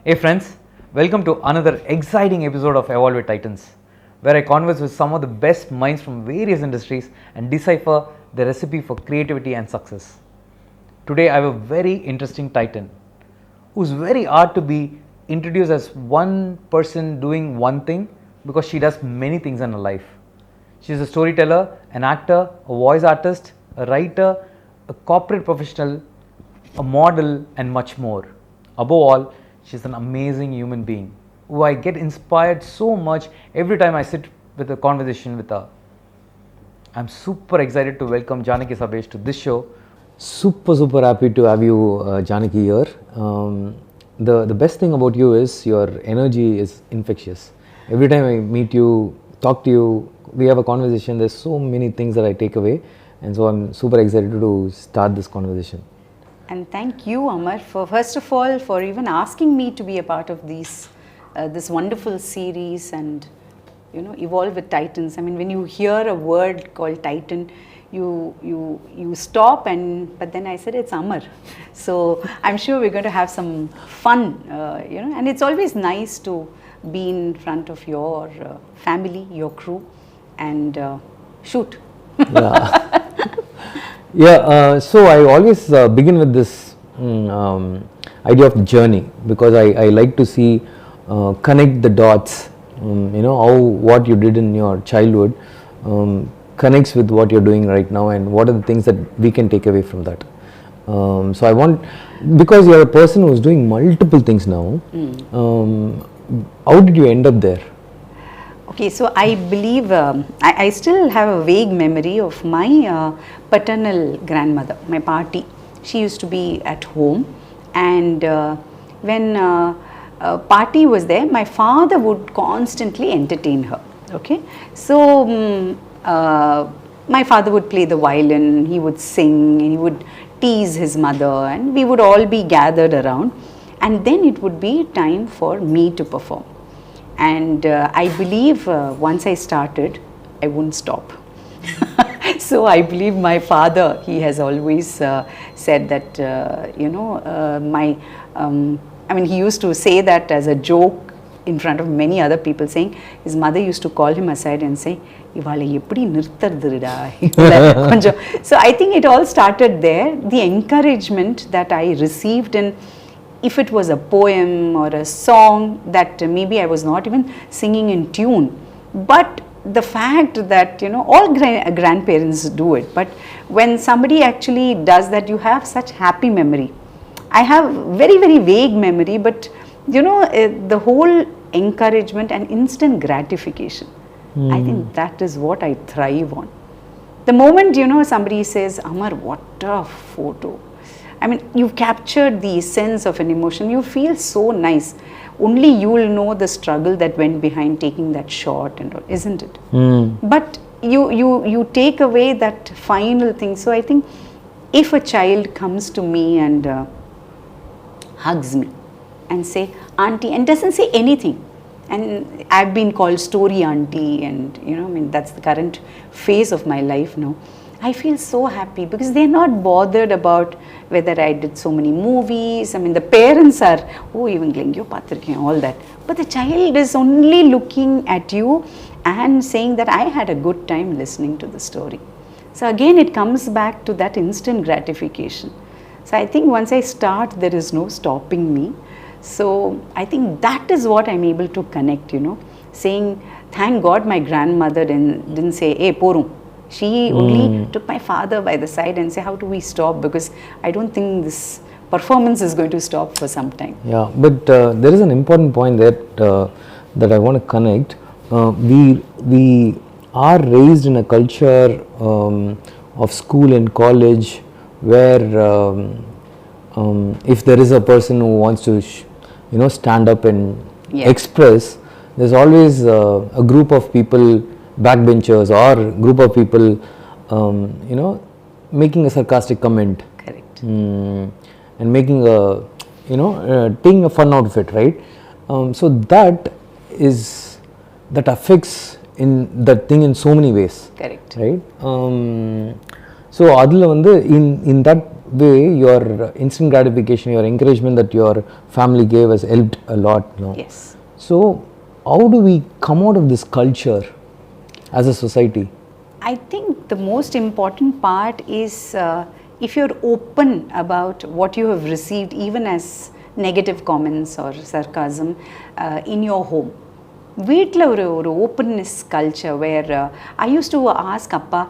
Hey friends, welcome to another exciting episode of Evolve with Titans, where I converse with some of the best minds from various industries and decipher the recipe for creativity and success. Today I have a very interesting titan who's very hard to be introduced as one person doing one thing because she does many things in her life. She's a storyteller, an actor, a voice artist, a writer, a corporate professional, a model, and much more. Above all, she's an amazing human being who I get inspired so much every time I sit with a conversation with her. I'm super excited to welcome Janaki Sabesh to this show. Super happy to have you, Janaki, here. The best thing about you is your energy is infectious. Every time I meet you, talk to you, we have a conversation, there's so many things that I take away, and so I'm super excited to start this conversation. And thank you, Amar, for first of all for even asking me to be a part of this wonderful series and evolve with Titans. I mean, when you hear a word called Titan, you stop but then I said it's Amar. So I'm sure we're going to have some fun, and it's always nice to be in front of your family, your crew, and shoot. So I always begin with this idea of the journey, because I like to see connect the dots, how what you did in your childhood connects with what you're doing right now, and what are the things that we can take away from that. So I want, because you're a person who's doing multiple things now, how did you end up there? Okay, so I believe I still have a vague memory of my paternal grandmother, my Paati. She used to be at home, and when Paati was there, my father would constantly entertain her. Okay, so my father would play the violin, he would sing, and he would tease his mother, and we would all be gathered around, and then it would be time for me to perform. And I believe once I started, I wouldn't stop. So I believe my father, he has always said that, I mean, he used to say that as a joke in front of many other people, saying his mother used to call him aside and say, "Ivala eppadi nirthadruda." So I think it all started there. The encouragement that I received in, if it was a poem or a song that maybe I was not even singing in tune, but the fact that all grandparents do it, but when somebody actually does that, you have such happy memory. I have very vague memory, but the whole encouragement and instant gratification, I think that is what I thrive on. The moment somebody says, "Amar, what a photo," I mean, you've captured the essence of an emotion. You feel so nice. Only you will know the struggle that went behind taking that shot and all, isn't it? But you take away that final thing. So I think if a child comes to me and hugs me and say, "Auntie," and doesn't say anything, and I've been called story auntie, and I mean, that's the current phase of my life now. I feel so happy because they're not bothered about whether I did so many movies. I mean, the parents are, "Oh, even Glengyo Patrikya," all that. But the child is only looking at you and saying that I had a good time listening to the story. So again, it comes back to that instant gratification. So I think once I start, there is no stopping me. So I think that is what I'm able to connect, saying, thank God my grandmother didn't say, "Hey, porum." She only took my father by the side and said, "How do we stop? Because I don't think this performance is going to stop for some time." Yeah, but there is an important point that I want to connect. We are raised in a culture of school and college where if there is a person who wants to stand up and express, there's always a group of people, backbenchers, or group of people making a sarcastic comment. Correct. And making taking a fun out of it, right? So that affects in that thing in so many ways. Correct. Right? So adula vandu in that way your instant gratification, your encouragement that your family gave has helped a lot, no? Yes. So how do we come out of this culture as a society? I think the most important part is if you're open about what you have received, even as negative comments or sarcasm in your home. வீட்டில் ஒரு openness culture where I used to ask அப்பா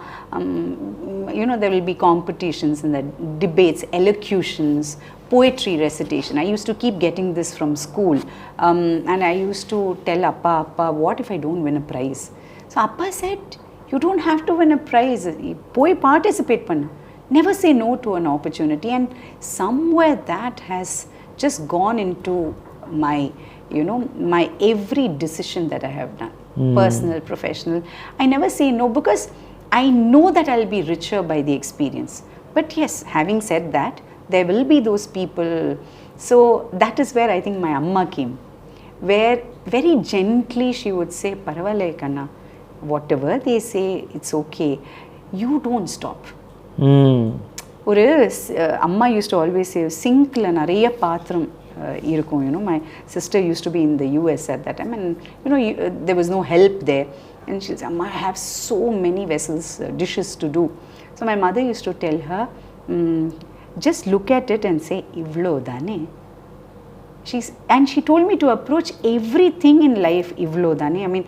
you know there will be competitions இந்த debates, elocutions, poetry recitation. I used to keep getting this from school, and I used to tell Appa, what if I don't win a prize? So Appa said, you don't have to win a prize. Poi participate panna. Never say no to an opportunity. And somewhere that has just gone into my, you know, my every decision that I have done, personal, professional. I never say no because I know that I'll be richer by the experience. But yes, having said that, there will be those people. So that is where I think my amma came, where very gently she would say, Paravale Kanna, whatever they say, it's okay. You don't stop. ஒரு அம்மா used to always say, சிங்க்ல நிறைய பாத்திரம் இருக்கும். You know, my sister used to be in the US at that time, and you know, there was no help there. And she'll say, Amma, I have so many vessels, dishes to do. So my mother used to tell her, just look at it and say, ivlo dane. And she told me to approach everything in life, ivlo dane. I mean,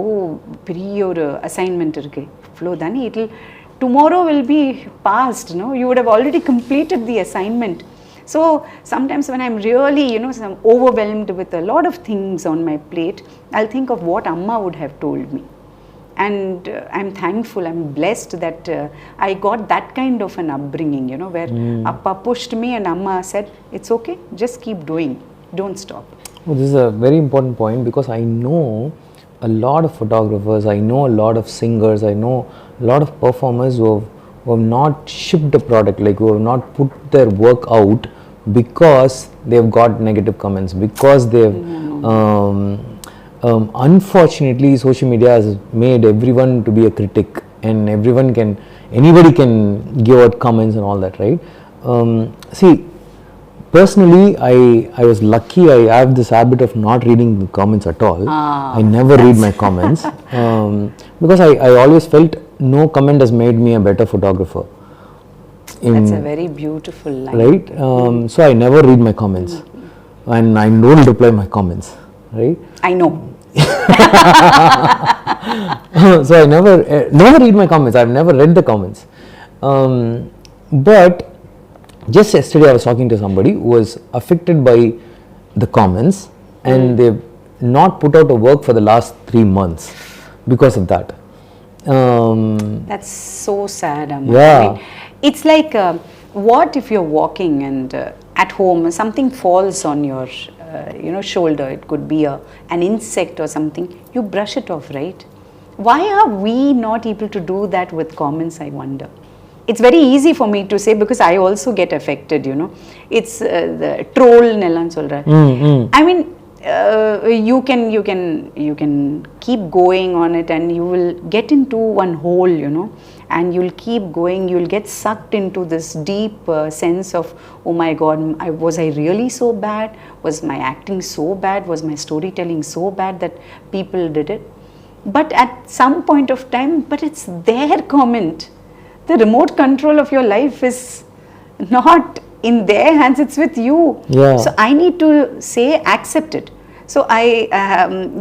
oh, periya or assignment irukku, ivlo dane. Tomorrow will be past, no? You would have already completed the assignment. So sometimes when I'm really, you know, overwhelmed with a lot of things on my plate, I'll think of what Amma would have told me. And I'm thankful, I'm blessed that I got that kind of an upbringing, you know, where Appa pushed me and Amma said, it's okay, just keep doing, don't stop. Well, this is a very important point because I know a lot of photographers, I know a lot of singers, I know a lot of performers who have not shipped a product, like who have not put their work out because they've got negative comments, because they've unfortunately social media has made everyone to be a critic, and anybody can give out comments and all that, right? See, personally I was lucky. I have this habit of not reading the comments at all. I never read my comments because I always felt no comment has made me a better photographer. That's a very beautiful line. Right? So I never read my comments, and I don't reply my comments, right? I know. So I never read my comments. I've never read the comments. But just yesterday I was talking to somebody who was affected by the comments, and they've not put out a work for the last 3 months because of that. That's so sad, Amar. Yeah. I mean, it's like, what if you're walking and at home something falls on your you know, shoulder? It could be an insect or something. You brush it off, right? Why are we not able to do that with comments, I wonder? It's very easy for me to say because I also get affected, you know. It's the troll nellan solra. I mean, you can keep going on it, and you will get into one hole, you know, and you'll keep going. You'll get sucked into this deep sense of, oh my God, was I really so bad? Was my acting so bad? Was my storytelling so bad that people did it? But at some point of time, but it's their comment. The remote control of your life is not in their hands, it's with you. Yeah. So I need to say, accept it. So I,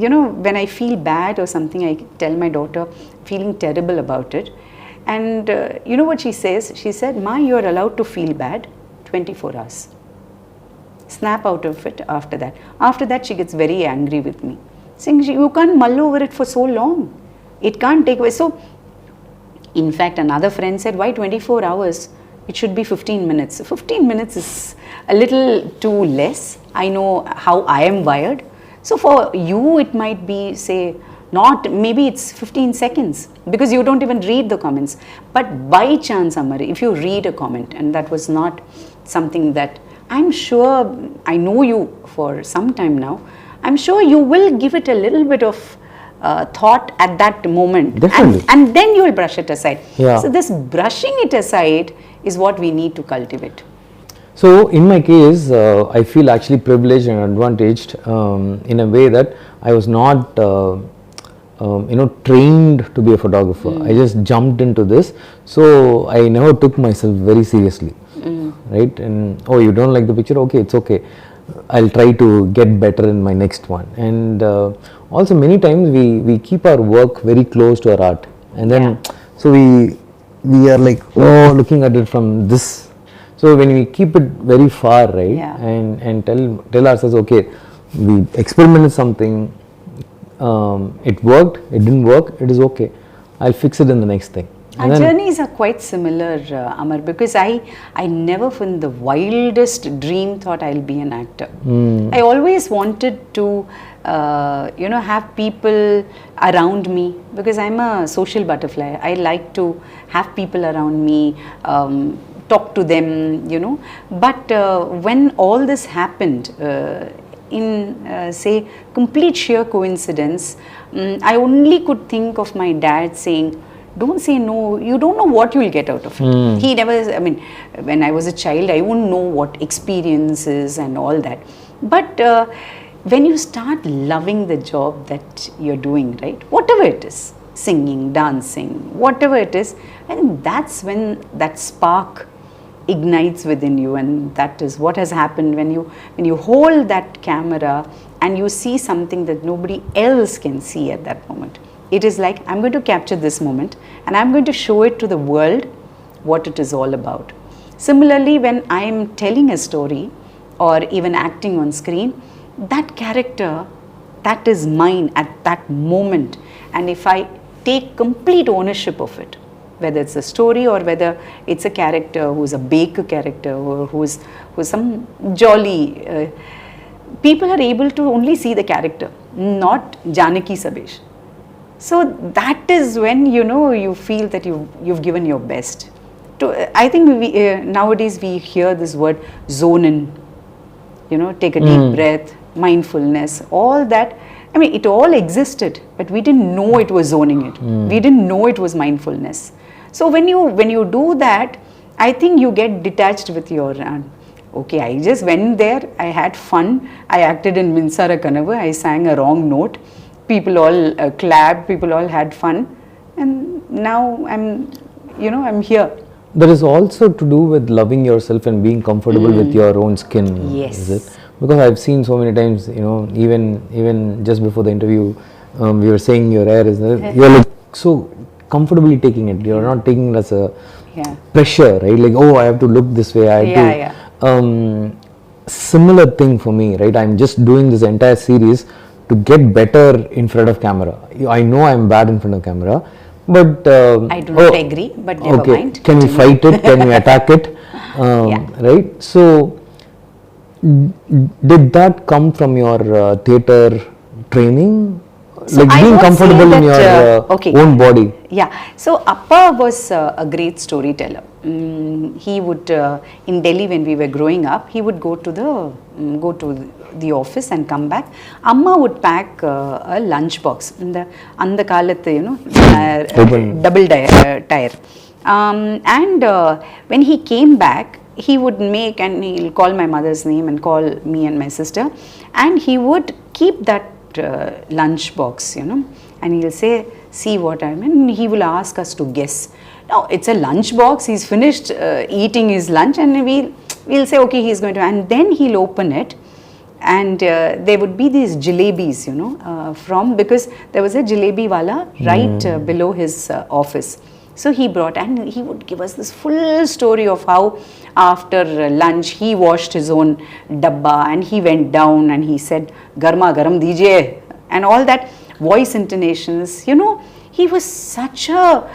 you know, when I feel bad or something, I tell my daughter, feeling terrible about it. And you know what she says? She said, Ma, you are allowed to feel bad 24 hours. Snap out of it after that. After that, she gets very angry with me, saying, you can't mull over it for so long. It can't take away. So, in fact, another friend said, why 24 hours? It should be 15 minutes. 15 minutes is a little too less. I know how I am wired. So for you, it might be, say, not, maybe it's 15 seconds because you don't even read the comments. But by chance, Amar, if you read a comment, and that was not something that, I'm sure, I know you for some time now, I'm sure you will give it a little bit of thought at that moment. Definitely. And then you will brush it aside. Yeah. So this brushing it aside is what we need to cultivate. So in my case, I feel actually privileged and advantaged in a way that I was not, trained to be a photographer. I just jumped into this, so I never took myself very seriously, right? And oh, you don't like the picture? Okay, it's okay. I'll try to get better in my next one. And also many times we keep our work very close to our art, and then so we are like, oh, looking at it from this. So when we keep it very far, right, and tell ourselves, okay, we experimented something, it worked, it didn't work, it is okay, I'll fix it in the next thing. Our journeys are quite similar, Amar, because I never from the wildest dream thought I'll be an actor. I always wanted to, have people around me, because I'm a social butterfly. I like to have people around me, talk to them, But when all this happened, in say complete sheer coincidence, I only could think of my dad saying, don't say no, you don't know what you will get out of it. He never, when I was a child, I wouldn't know what experiences and all that. But when you start loving the job that you're doing, right, whatever it is, singing, dancing, whatever it is, I think that's when that spark ignites within you. And that is what has happened when you hold that camera and you see something that nobody else can see at that moment. It is like, I'm going to capture this moment and I'm going to show it to the world what it is all about. Similarly, when I'm telling a story or even acting on screen, that character, that is mine at that moment. And if I take complete ownership of it, whether it's a story or whether it's a character who's a baker character or who's some jolly, people are able to only see the character, not Janaki Sabesh. So that is when you feel that you've given your best. I think nowadays we hear this word zone in, take a deep breath, mindfulness, all that. It all existed, but we didn't know it was zoning it. We didn't know it was mindfulness. So when you do that, I think you get detached with your okay, I just went there, I had fun, I acted in Minsara Kanavu, I sang a wrong note, people all clapped, people all had fun, and now I'm here. That is also to do with loving yourself and being comfortable with your own skin. Yes. Is it? Because I've seen so many times, even just before the interview, we were saying your hair is, you're like so comfortably taking it. You're not taking it as a pressure, right? Like, oh, I have to look this way. I have to. Similar thing for me, right? I'm just doing this entire series to get better in front of camera. I know I'm bad in front of camera, but I do not agree. But never mind. Can we fight it? Can we attack it? Right? So, did that come from your theatre training? So like being comfortable in your own body? Yeah. So Appa was a great storyteller. He would in Delhi when we were growing up, he would go to the office and come back. Amma would pack a lunch box in the kalathu, double tire. And when he came back, he would make, and he'll call my mother's name and call me and my sister, and he would keep that lunch box, and he'll say, see what I mean. He will ask us to guess. Now it's a lunch box. He's finished eating his lunch, and we'll say, okay, he's going to, and then he'll open it, and there would be these jalebis, because there was a jalebi wala right below his office. So he brought, and he would give us this full story of how after lunch he washed his own dabba and he went down and he said, "Garma garam dijiye," and all that voice intonations. He was such a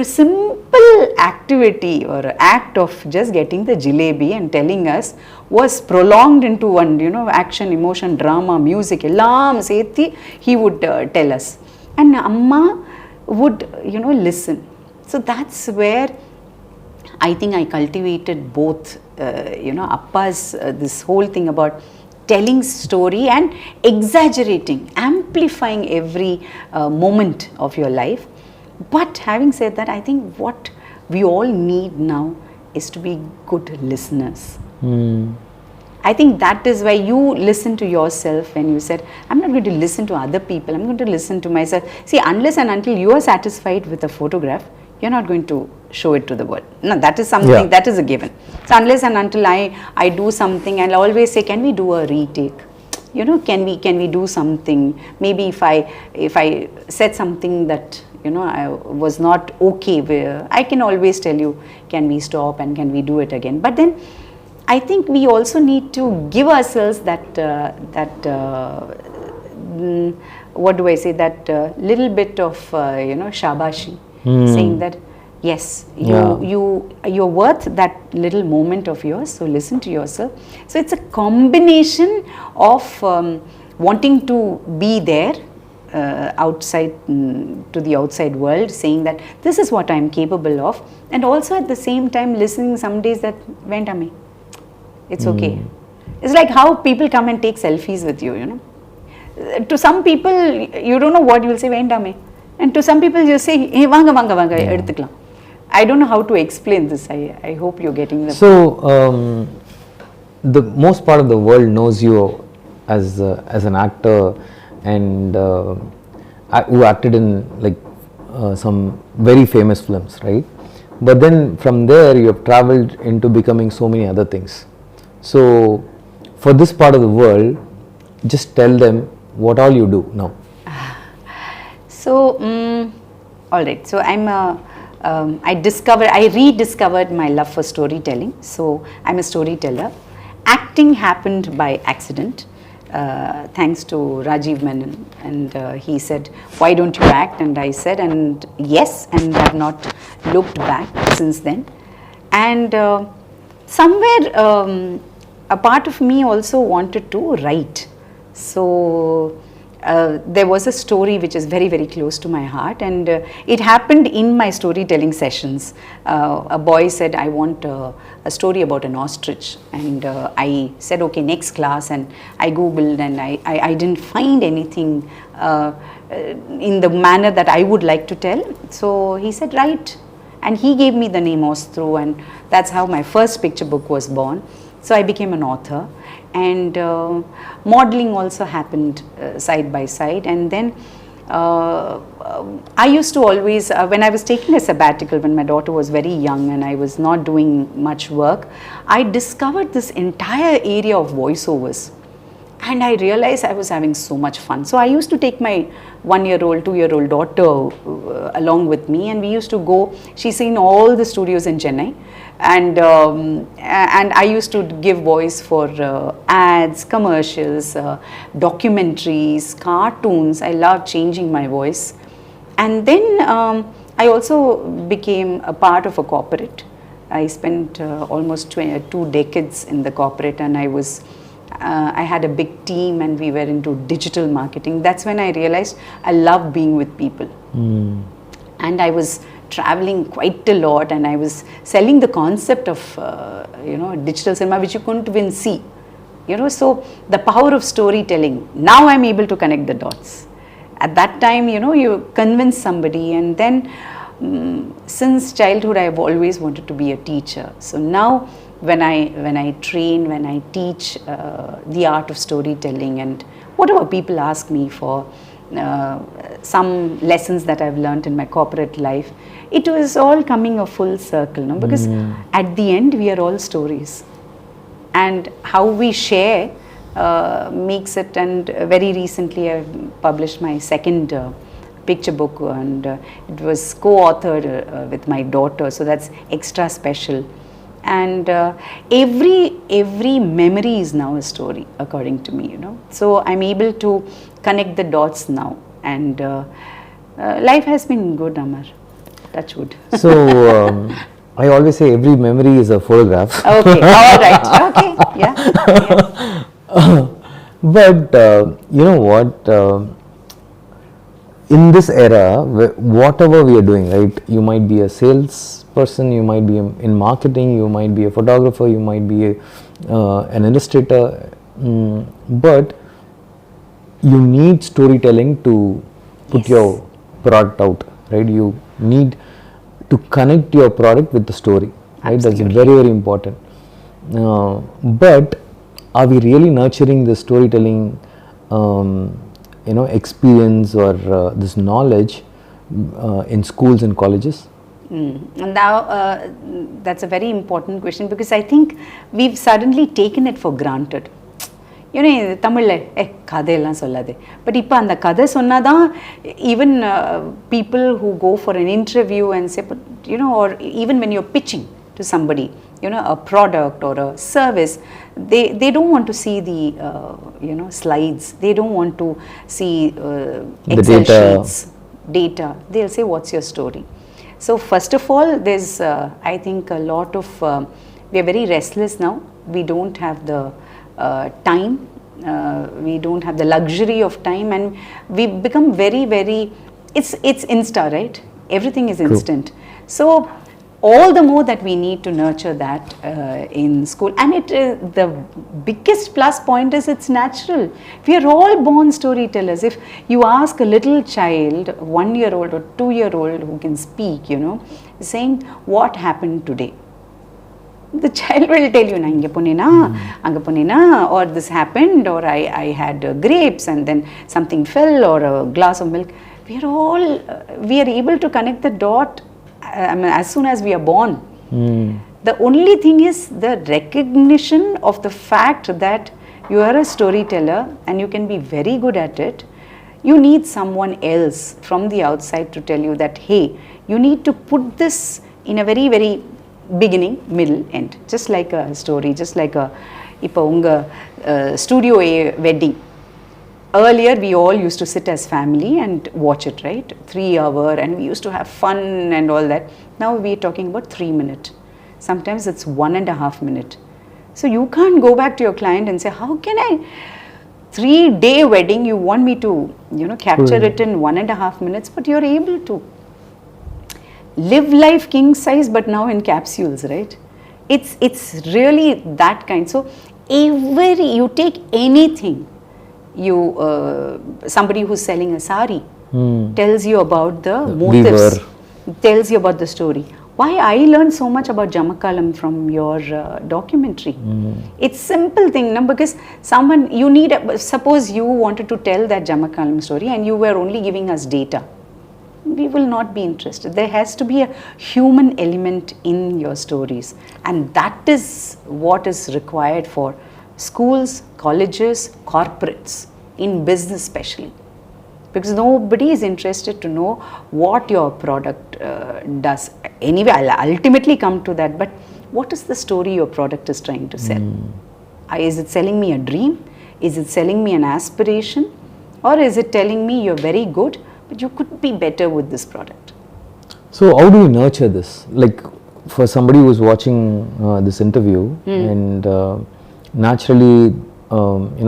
simple activity or act of just getting the jalebi and telling us was prolonged into one, action, emotion, drama, music, ellam sethi he would tell us. And Amma would, listen. So that's where I think I cultivated both, Appa's this whole thing about telling story and exaggerating, amplifying every moment of your life. But having said that, I think what we all need now is to be good listeners. I think that is why you listen to yourself when you said, I'm not going to listen to other people, I'm going to listen to myself. See, unless and until you are satisfied with a photograph, you're not going to show it to the world. No, that is something, that is a given. So unless and until I do something, I'll always say, can we do a retake? You know, can we do something? Maybe if I said something that, you know, I was not okay with, I can always tell you, can we stop and can we do it again? But then I think we also need to give ourselves that what do I say, that little bit of shabashi, saying that yes, you're worth that little moment of yours, so listen to yourself. So it's a combination of wanting to be there outside to the outside world, saying that this is what I'm capable of, and also at the same time listening some days that Vendame, it's okay. It's like how people come and take selfies with you, you know. To some people, you don't know what you will say, Vendame. And to some people, you say, hey, vanga, eduthukalam. I don't know how to explain this. I hope you're getting the point. So, the most part of the world knows you as an actor and who acted in like some very famous films, right? But then from there, you have traveled into becoming so many other things. So, for this part of the world, just tell them what all you do now. So, all right. So, I rediscovered my love for storytelling. So, I'm a storyteller. Acting happened by accident, thanks to Rajiv Menon. And he said, why don't you act? And I said, and yes, and I've not looked back since then. And somewhere, a part of me also wanted to write. So, there was a story which is very, very close to my heart, and it happened in my storytelling sessions. A boy said, I want a story about an ostrich, and I said, okay, next class, and I googled, and I didn't find anything in the manner that I would like to tell. So he said, write, and he gave me the name Ostro, and that's how my first picture book was born. So I became an author. And modeling also happened side by side. And then I used to always, when I was taking a sabbatical, when my daughter was very young and I was not doing much work, I discovered this entire area of voiceovers. And I realized I was having so much fun. So I used to take my 1-year-old, 2-year-old daughter along with me, and we used to go. She's seen all the studios in Chennai. And I used to give voice for ads, commercials, documentaries, cartoons. I love changing my voice. And then I also became a part of a corporate. I spent almost 2 decades in the corporate, and I had a big team, and we were into digital marketing. That's when I realized I love being with people. And I was traveling quite a lot, and I was selling the concept of digital cinema, which you couldn't even see. So the power of storytelling. Now I'm able to connect the dots. At that time, you convince somebody, and then since childhood I've always wanted to be a teacher. So now when I train, when I teach the art of storytelling, and whatever people ask me for, some lessons that I've learned in my corporate life, it was all coming a full circle, no? Because at the end we are all stories, and how we share makes it. And very recently I've published my second picture book, and it was co-authored with my daughter, so that's extra special. And every memory is now a story, according to me, So I'm able to connect the dots now, and life has been good, Amar. Touch wood. So I always say every memory is a photograph. Okay, all right. Okay, yeah. But you know what? In this era, whatever we are doing, right? You might be a salesperson, you might be in marketing, you might be a photographer, you might be an illustrator. But you need storytelling to put Yes. your product out, right? You need to connect your product with the story, right? That's Absolutely. very, very important. But are we really nurturing the storytelling, experience or this knowledge in schools and colleges? And now that's a very important question because I think we've suddenly taken it for granted. தமிழில் கதையெல்லாம் சொல்லாது but இப்போ அந்த கதை சொன்னால் தான் even people who go for an interview and say but or even when you're pitching to somebody a product or a service, they don't want to see the slides, they don't want to see Excel data. sheets, data. They'll say, what's your story? So first of all, there's I think a lot of we are very restless now. We don't have the time, we don't have the luxury of time, and we become very, very, it's insta, right? Everything is instant. So all the more that we need to nurture that in school, and the biggest plus point is it's natural. We are all born storytellers. If you ask a little child, 1-year-old or 2-year-old who can speak, saying what happened today, the child will tell you, inge ponena, anga ponena, or this happened, or I had grapes and then something fell, or a glass of milk. We are able to connect the dot as soon as we are born. The only thing is the recognition of the fact that you are a storyteller and you can be very good at it. You need someone else from the outside to tell you that, hey, you need to put this in a very, very beginning, middle, end. Just like a story, just like a இப்போ உங்கள் studio A wedding. Earlier, we all used to sit as family and watch it, right? 3 hour, and we used to have fun and all that. Now we're talking about 3 minutes. Sometimes it's 1.5 minutes. So you can't go back to your client and say, how can I, 3-day wedding, you want me to, capture it in 1.5 minutes, but you're able to live life king size, but now in capsules, right? It's really that kind. So you take anything. You somebody who's selling a sari tells you about the motifs, tells you about the story. Why I learned so much about Jamakalam from your documentary. It's simple thing, because someone suppose you wanted to tell that Jamakalam story and you were only giving us data. We will not be interested. There has to be a human element in your stories, and that is what is required for schools, colleges, corporates, in business especially, because nobody is interested to know what your product does. Anyway, I'll ultimately come to that, but what is the story your product is trying to sell? Is it selling me a dream? Is it selling me an aspiration? Or is it telling me you're very good, but you could be better with this product? So how do you nurture this? Like for somebody who's watching this interview and naturally,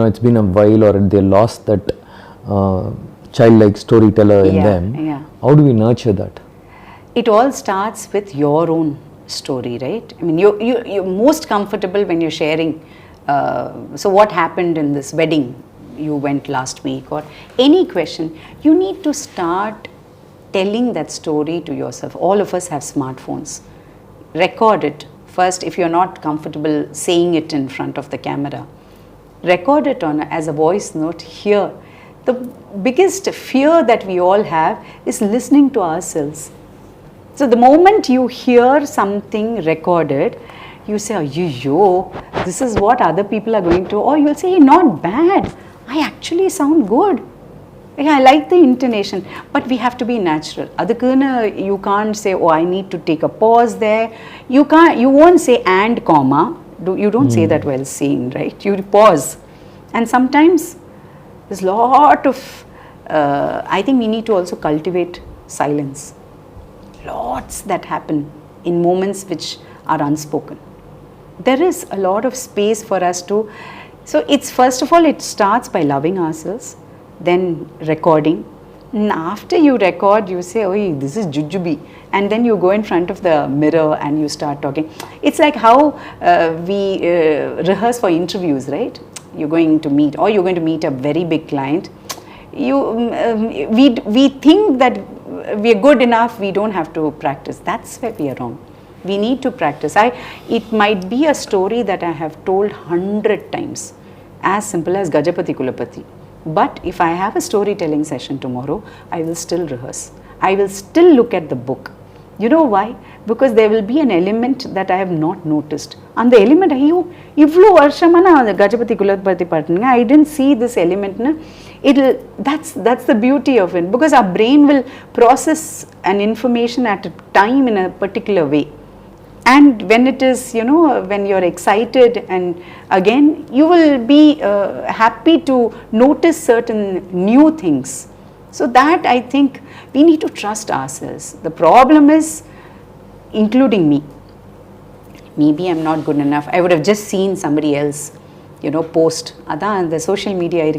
it's been a while or they lost that childlike storyteller in them. How do we nurture that? It all starts with your own story, right? I mean, you're most comfortable when you're sharing. So what happened in this wedding you went last week, or any question, you need to start telling that story to yourself. All of us have smartphones. Record it first. If you're not comfortable saying it in front of the camera, record it as a voice note here. The biggest fear that we all have is listening to ourselves. So the moment you hear something recorded, you say, yo, this is what other people are going to, or you'll say, not bad, I actually sound good. I like the intonation, but we have to be natural. You can't say, oh, I need to take a pause there. You won't say and comma. You don't say that while saying, right? You pause. And sometimes there's a lot of, I think we need to also cultivate silence. Lots that happen in moments which are unspoken. There is a lot of space for us to, so it's first of all, it starts by loving ourselves, then recording. And after you record, you say, oh, this is jujube. And then you go in front of the mirror and you start talking. It's like how we rehearse for interviews, right? you're going to meet, or you're going to meet a very big client, we think that we're good enough, we don't have to practice. That's where we are wrong. We need to practice. It might be a story that I have told 100 times, as simple as Gajapati Kulapati. But if I have a storytelling session tomorrow, I will still rehearse. I will still look at the book. You know why? Because there will be an element that I have not noticed. And the element, Gajapati Kulapati Patna, I didn't see this element. That's the beauty of it, because our brain will process an information at a time in a particular way. And when it is, when you're excited, and again, you will be happy to notice certain new things. So that, I think, we need to trust ourselves. The problem is, including me, maybe I'm not good enough. I would have just seen somebody else, post. Adan the social media,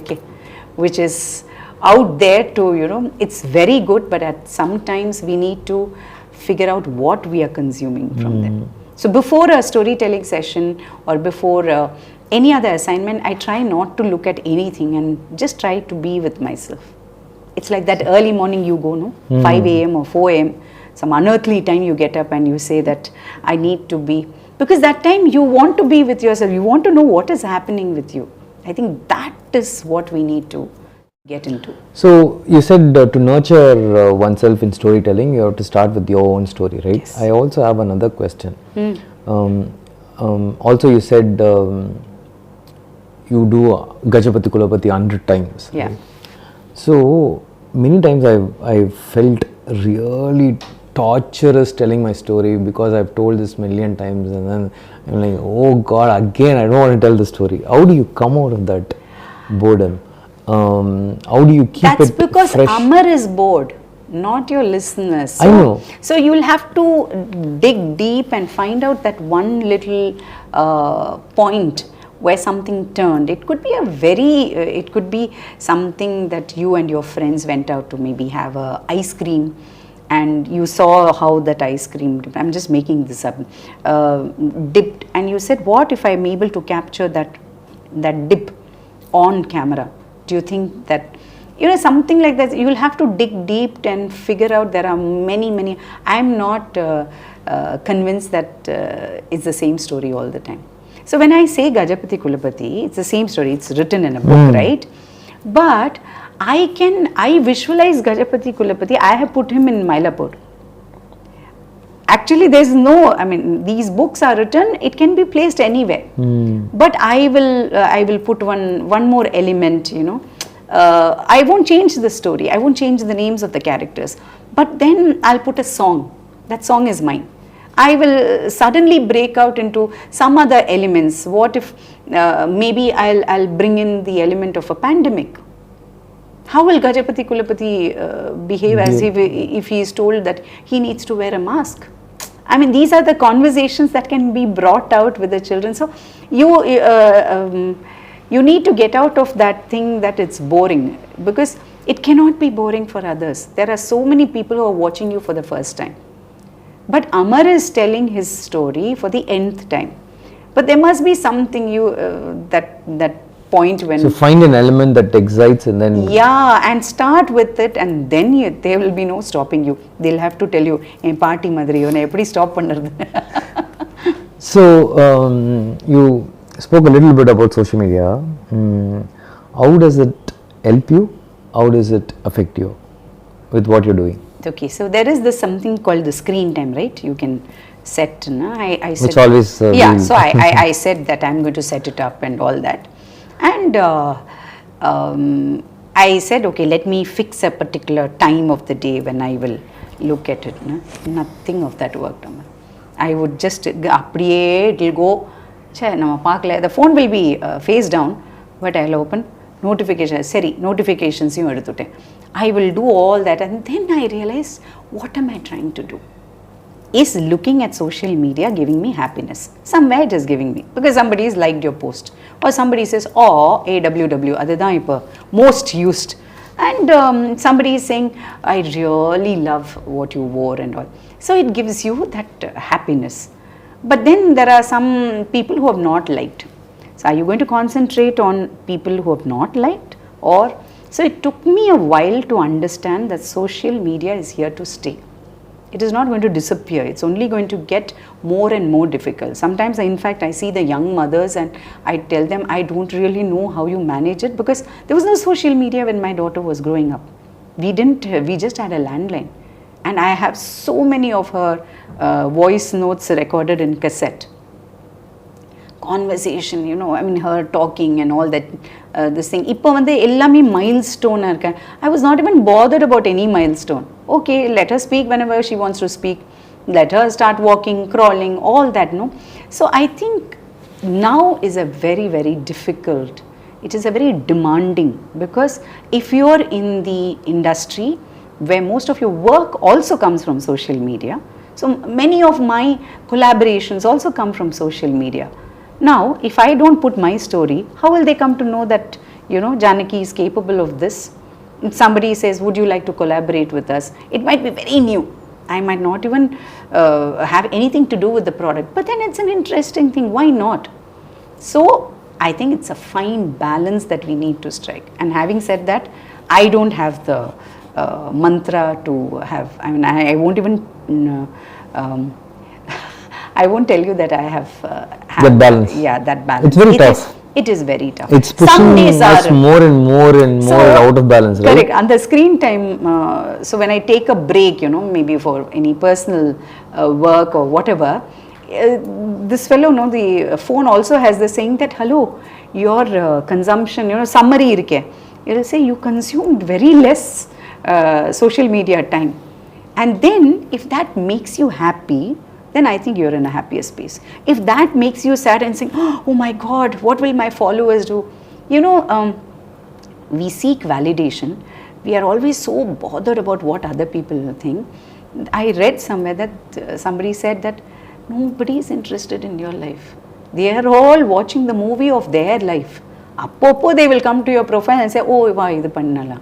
which is out there to, it's very good, but at sometimes we need to figure out what we are consuming from them. So before a storytelling session or before any other assignment, I try not to look at anything and just try to be with myself. It's like that early morning you go, no? 5 a.m. or 4 a.m. Some unearthly time you get up and you say that I need to be. Because that time you want to be with yourself. You want to know what is happening with you. I think that is what we need to get into. So you said to nurture oneself in storytelling, you have to start with your own story, right? Yes. I also have another question. Also you said you do Gajapati Kulapati 100 times. Yeah. Right? So many times I've felt really torturous telling my story, because I've told this million times, and then I'm like, oh God, again I don't want to tell the story. How do you come out of that boredom? How do you keep That's it because fresh? Amar is bored, not your listeners. So, I know. So you'll have to dig deep and find out that one little point where something turned. It could be it could be something that you and your friends went out to maybe have a ice cream, and you saw how that ice cream, I'm just making this up, dipped, and you said, what if I'm able to capture that dip on camera? Do you think that, something like that? You will have to dig deep and figure out. There are many. I'm not convinced that it's the same story all the time. So when I say Gajapati Kulapati, it's the same story. It's written in a book, right? But I visualize Gajapati Kulapati. I have put him in Mylapore. Actually, there's these books are written, it can be placed anywhere. But I will put one more element, I won't change the story, I won't change the names of the characters, but then I'll put a song. That song is mine. I will suddenly break out into some other elements. What if maybe I'll bring in the element of a pandemic? How will Gajapati Kulapati behave as if he is told that he needs to wear a mask? These are the conversations that can be brought out with the children. So you need to get out of that thing that it's boring, because it cannot be boring for others. There are so many people who are watching you for the first time. But Amar is telling his story for the nth time. But there must be something that point when... So find an element that excites, and then... Yeah, and start with it, and then there will be no stopping you. They'll have to tell you, party madri, eppadi stop pannradhu. So you spoke a little bit about social media. How does it help you? How does it affect you with what you're doing? Okay, so there is this something called the screen time, right? You can set, I said, which always so I said that I'm going to set it up and all that, and I said, okay, let me fix a particular time of the day when I will look at it. Nothing of that worked. I would just apdiye, it will go, the phone will be face down, but I'll open notifications, notifications I will do all that, and then I realized, what am I trying to do? Is looking at social media giving me happiness? Somewhere it is giving me, because somebody has liked your post, or somebody says, oh, AWW, adha most used, and somebody is saying, I really love what you wore and all. So it gives you that happiness. But then there are some people who have not liked. So are you going to concentrate on people who have not liked, or so it took me a while to understand that social media is here to stay. It is not going to disappear. It's only going to get more and more difficult. Sometimes, in fact, I see the young mothers and I tell them, I don't really know how you manage it, because there was no social media when my daughter was growing up. We just had a landline. And I have so many of her voice notes recorded in cassette. Conversation, her talking and all that, this thing. இப்போ வந்து எல்லாமே milestone இருக்கு. I was not even bothered about any milestone. Okay, let her speak whenever she wants to speak. Let her start walking, crawling, all that, no. So I think now is a very, very difficult. It is a very demanding, because if you're in the industry where most of your work also comes from social media, so many of my collaborations also come from social media. Now, if I don't put my story, how will they come to know that, Janaki is capable of this? If somebody says, would you like to collaborate with us? It might be very new. I might not even have anything to do with the product, but then it's an interesting thing. Why not? So, I think it's a fine balance that we need to strike. And having said that, I don't have the mantra to have, I won't even I won't tell you that I have that balance. Yeah, that balance. It's very tough. It is very tough. It's pushing us more and more out of balance, right? Correct. And the screen time, so when I take a break, maybe for any personal work or whatever, this fellow, the phone also has the saying that, hello, your consumption, summary irukke. It will say you consumed very less social media time. And then if that makes you happy, then I think you're in a happier space. If that makes you sad and saying, oh my God, what will my followers do? We seek validation. We are always so bothered about what other people think. I read somewhere that somebody said that nobody is interested in your life. They are all watching the movie of their life. Appopo they will come to your profile and say, oh, va idu pannala.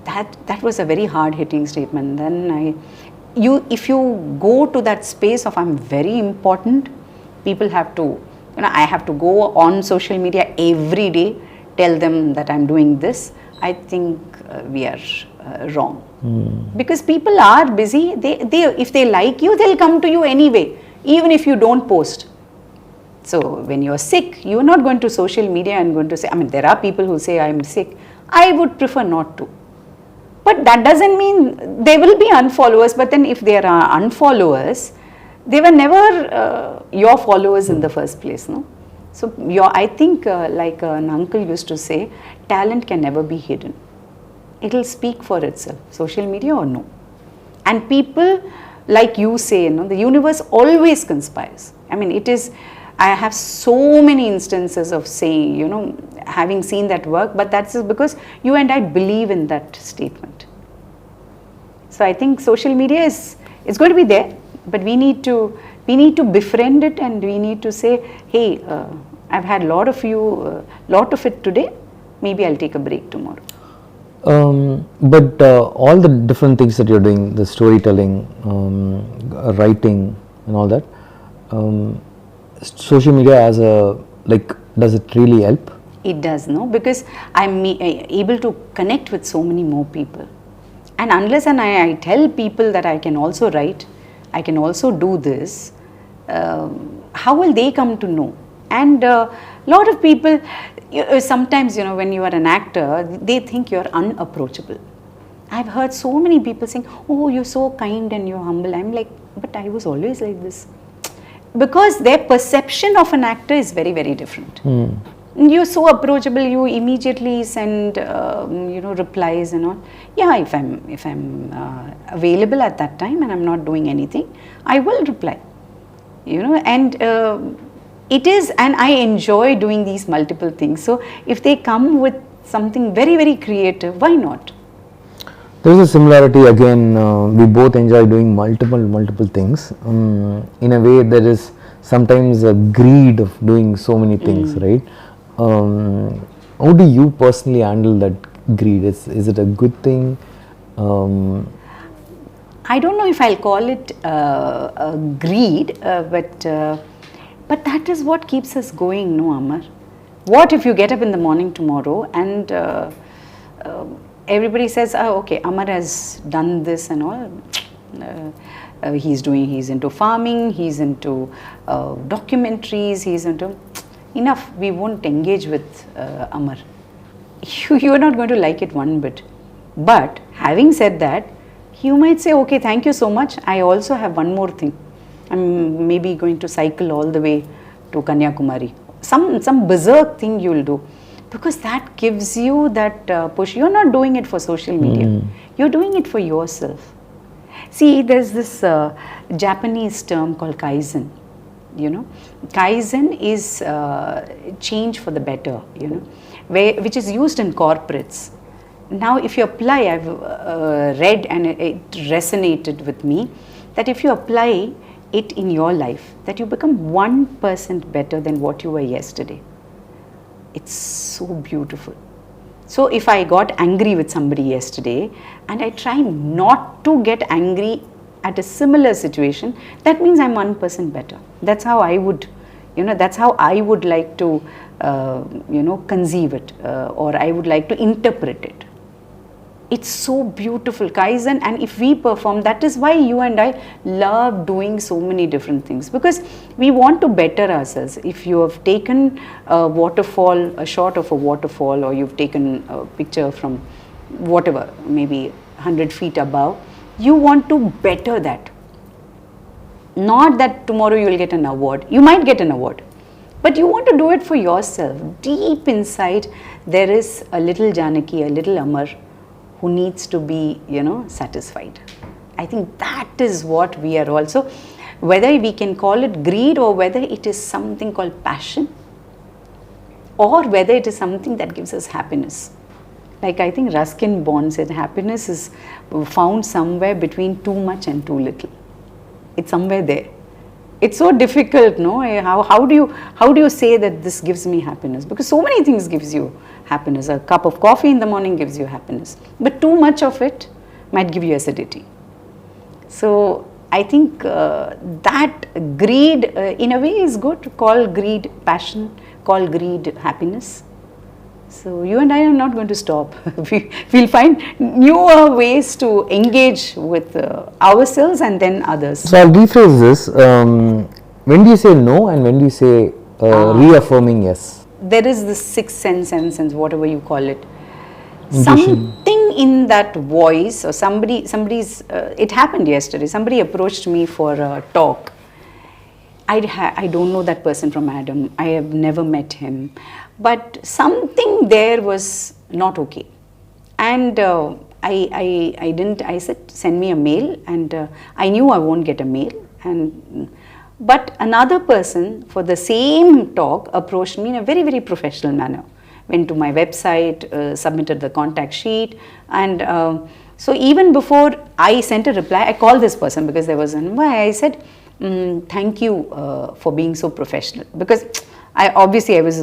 That was a very hard-hitting statement. Then if you go to that space of I'm very important, people have to, I have to go on social media every day, tell them that I'm doing this. I think we are wrong. Because people are busy. They if they like you, they'll come to you anyway, even if you don't post. So when you're sick, you're not going to social media and going to say, there are people who say I'm sick. I would prefer not to. But that doesn't mean there will be unfollowers, but then if there are unfollowers, they were never your followers in the first place, no? So I think like an uncle used to say, talent can never be hidden. It will speak for itself, social media or no. And people, like you say, the universe always conspires. I have so many instances of saying, having seen that work, but that's just because you and I believe in that statement. So I think social media is going to be there, but we need to befriend it, and we need to say, hey, I've had lot of it today, maybe I'll take a break tomorrow. But all the different things that you're doing, the storytelling, writing and all that, social media does it really help? It does, no, because I'm able to connect with so many more people. And unless I tell people that I can also write, I can also do this, how will they come to know? And a lot of people, sometimes, when you are an actor, they think you're unapproachable. I've heard so many people saying, oh, you're so kind and you're humble. I'm like, but I was always like this. Because their perception of an actor is very, very different. You're so approachable, you immediately send replies and all. Yeah, if I'm available at that time and I'm not doing anything, I will reply. And it is, and I enjoy doing these multiple things. So if they come with something very, very creative, why not? There is a similarity again. We both enjoy doing multiple things. In a way, there is sometimes a greed of doing so many things, right? How do you personally handle that greed? Is it a good thing? I don't know if I'll call it greed, but But that is what keeps us going, no, Amar? What if you get up in the morning tomorrow and everybody says, oh, okay, Amar has done this and all. He's into farming, he's into documentaries, he's into... Enough, we won't engage with Amar. You're not going to like it one bit. But having said that, you might say, okay, thank you so much. I also have one more thing. I'm maybe going to cycle all the way to Kanyakumari. Some berserk thing you'll do. Because that gives you that push. You're not doing it for social media. You're doing it for yourself. See, there's this Japanese term called kaizen. You know, kaizen is change for the better, you know, which is used in corporates. Now, if you apply, I've read and it resonated with me, that if you apply it in your life, that you become 1% better than what you were yesterday. It's so beautiful. So, if I got angry with somebody yesterday and I try not to get angry at a similar situation, that means I'm 1% better. That's how I would, you know, that's how I would like to, you know, conceive it or I would like to interpret it. It's so beautiful, Kaizen, and if we perform, that is why you and I love doing so many different things, because we want to better ourselves. If you have taken a waterfall, a shot of a waterfall, or you've taken a picture from whatever, maybe 100 feet above, you want to better that. Not that tomorrow you will get an award. You might get an award, but you want to do it for yourself. Deep inside, there is a little Janaki, a little Amar, who needs to be, you know, satisfied. I think that is what we are also, whether we can call it greed or whether it is something called passion or whether it is something that gives us happiness. Like I think Ruskin Bond said, happiness is found somewhere between too much and too little. It's somewhere there. It's so difficult, no? How do you say that this gives me happiness? Because so many things gives you happiness. A cup of coffee in the morning gives you happiness, but too much of it might give you acidity. So I think that greed in a way is good. Call greed passion, call greed happiness. So you and I are not going to stop. We'll find newer ways to engage with ourselves and then others. So I'll rephrase this. When do you say no and when do you say reaffirming yes? There is this sixth sense, seventh sense, whatever you call it. Intuition. Something in that voice or somebody's, it happened yesterday. Somebody approached me for a talk. I don't know that person from Adam. I have never met him. But something there was not okay. And I said, send me a mail, and I knew I won't get a mail. But another person for the same talk approached me in a very, very professional manner. Went to my website, submitted the contact sheet, and so even before I sent a reply, I called this person because there was I said, thank you for being so professional, because I was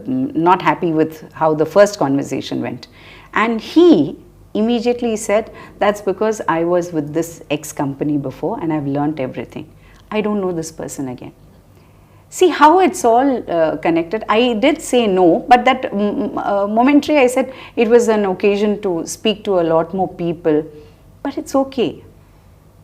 not happy with how the first conversation went. And he immediately said, that's because I was with this X company before and I've learnt everything. I don't know this person again. See how it's all connected. I did say no, but that momentary I said it was an occasion to speak to a lot more people, but it's okay.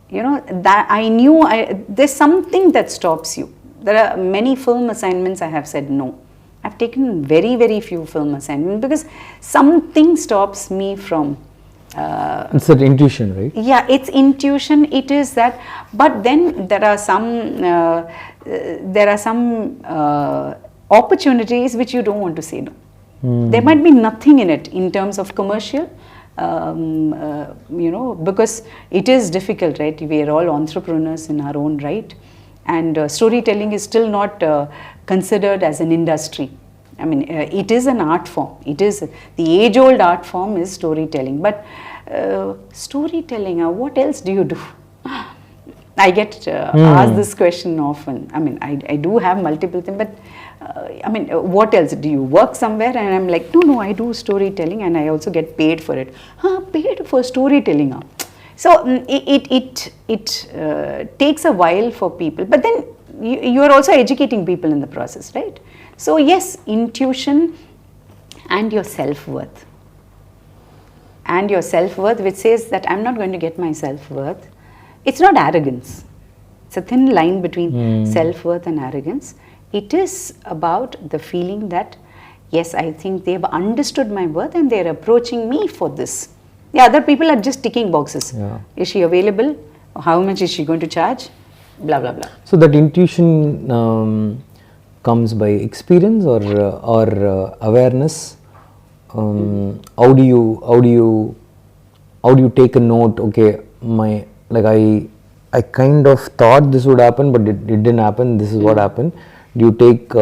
You know, that I knew there's something that stops you. There are many film assignments I have said no. I've taken very, very few film assignments because something stops me from... it's that intuition, right? Yeah, it's intuition, it is that. But then there are some opportunities which you don't want to say no. There might be nothing in it in terms of commercial, you know, because it is difficult, right? We are all entrepreneurs in our own right. And storytelling is still not considered as an industry. I mean, it is an art form. It is the age-old art form is storytelling. But storytelling, what else do you do? I get asked this question often. I mean, I do have multiple things, but I mean, what else? Do you work somewhere? And I'm like, no, I do storytelling, and I also get paid for it. Paid for storytelling? So it takes a while for people, but then you are also educating people in the process, right? So yes, intuition and your self-worth. And your self-worth, which says that I'm not going to get my self-worth. It's not arrogance. It's a thin line between self-worth and arrogance. It is about the feeling that, yes, I think they've understood my worth and they're approaching me for this. The other people are just ticking boxes. Yeah. Is she available? How much is she going to charge? Blah, blah, blah. So that intuition comes by experience or awareness. How do you take a note? Okay, I kind of thought this would happen, but it didn't happen. This is what happened. Do you take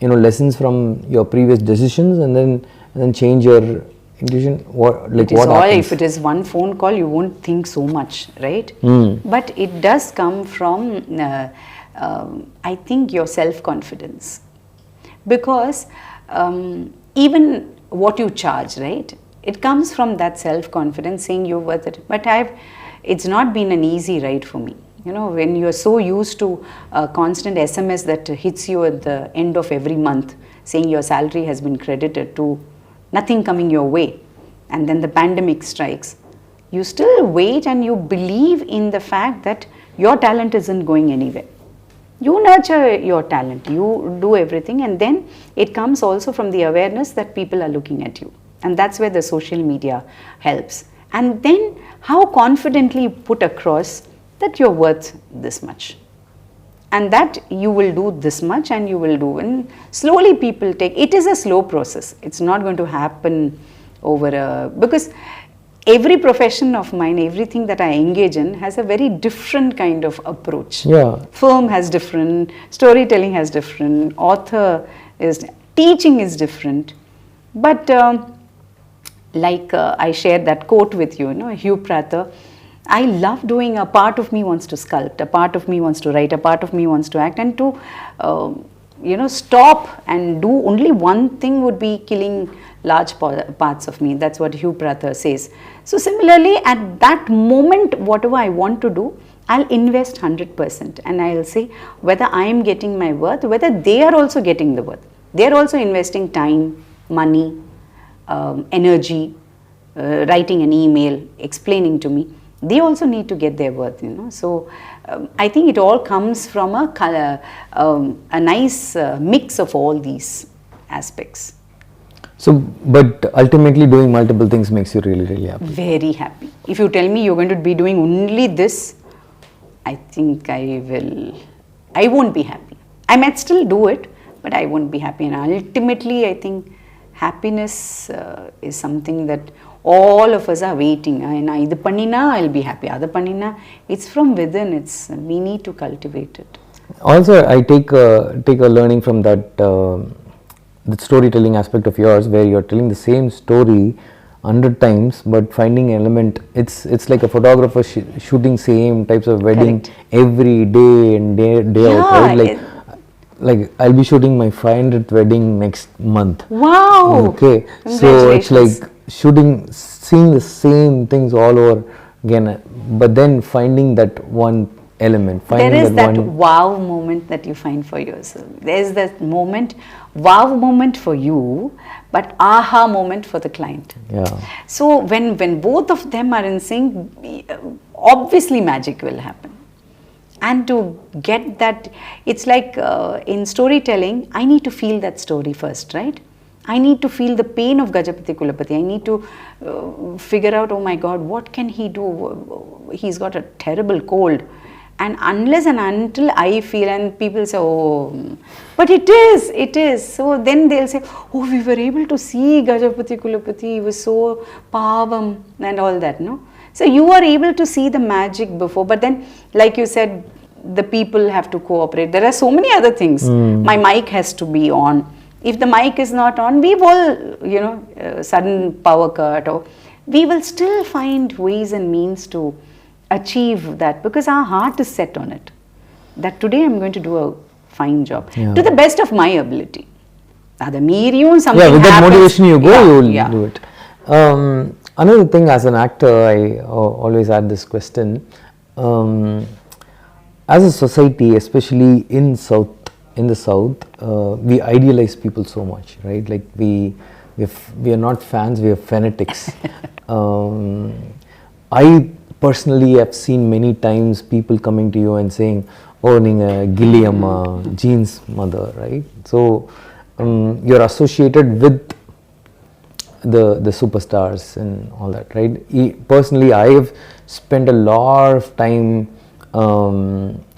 lessons from your previous decisions and then change your intuition? What happens? If it is one phone call, you won't think so much, right? But it does come from I think your self-confidence, because even what you charge, right? It comes from that self-confidence, saying you're worth it. But it's not been an easy ride for me. When you're so used to a constant SMS that hits you at the end of every month, saying your salary has been credited, to nothing coming your way, and then the pandemic strikes, you still wait and you believe in the fact that your talent isn't going anywhere. You nurture your talent, you do everything, and then it comes also from the awareness that people are looking at you. And that's where the social media helps. And then how confidently you put across that you're worth this much. And that you will do this much and you will do. And slowly people take, it is a slow process. It's not going to happen because every profession of mine, everything that I engage in has a very different kind of approach. Yeah. Film has different, storytelling has different, teaching is different. But I shared that quote with you, Hugh Prather. I love doing, a part of me wants to sculpt, a part of me wants to write, a part of me wants to act, and to stop and do only one thing would be killing large parts of me. That's what Hugh Prather says. So similarly, at that moment, whatever I want to do, I'll invest 100%, and I'll say whether I am getting my worth, whether they are also getting the worth. They're also investing time, money, energy, writing an email, explaining to me. They also need to get their worth, So I think it all comes from a nice mix of all these aspects. So, but ultimately doing multiple things makes you really, really happy. Very happy. If you tell me you're going to be doing only this, I think I won't be happy. I might still do it, but I won't be happy. And ultimately, I think happiness is something that all of us are waiting. Idu pannina, I'll be happy. Adu pannina, it's from within. We need to cultivate it. Also, I take a learning from that the storytelling aspect of yours, where you're telling the same story 100 times, but finding element. It's like a photographer shooting same types of wedding. Correct. Every day and day out, right? Like I'll be shooting my 500th wedding next month. Wow. Okay. So it's like seeing the same things all over again, but then finding that one element. There is that wow moment that you find for yourself. There is that wow moment for you, but aha moment for the client. Yeah. So when both of them are in sync, obviously magic will happen. And to get that, it's like in storytelling, I need to feel that story first, right? I need to feel the pain of Gajapati Kulapati. I need to figure out, oh my God, what can he do? He's got a terrible cold. And unless and until I feel, and people say, oh, but it is. So then they'll say, oh, we were able to see Gajapati Kulapati, he was so pavam and all that, no? So you are able to see the magic before, but then, like you said, the people have to cooperate. There are so many other things. My mic has to be on. If the mic is not on, we will, sudden power cut, or we will still find ways and means to achieve that, because our heart is set on it. That today I'm going to do a fine job to the best of my ability. With that motivation you go, you will do it. Another thing, as an actor, I always had this question. as a society, especially in the south, we idealize people so much, right? Like we are not fans, we are fanatics. I personally have seen many times people coming to you and saying, "Oh, ninga Gilly amma, Jean's mother," right? So you're associated with the superstars and all that, right? Personally, I have spent a lot of time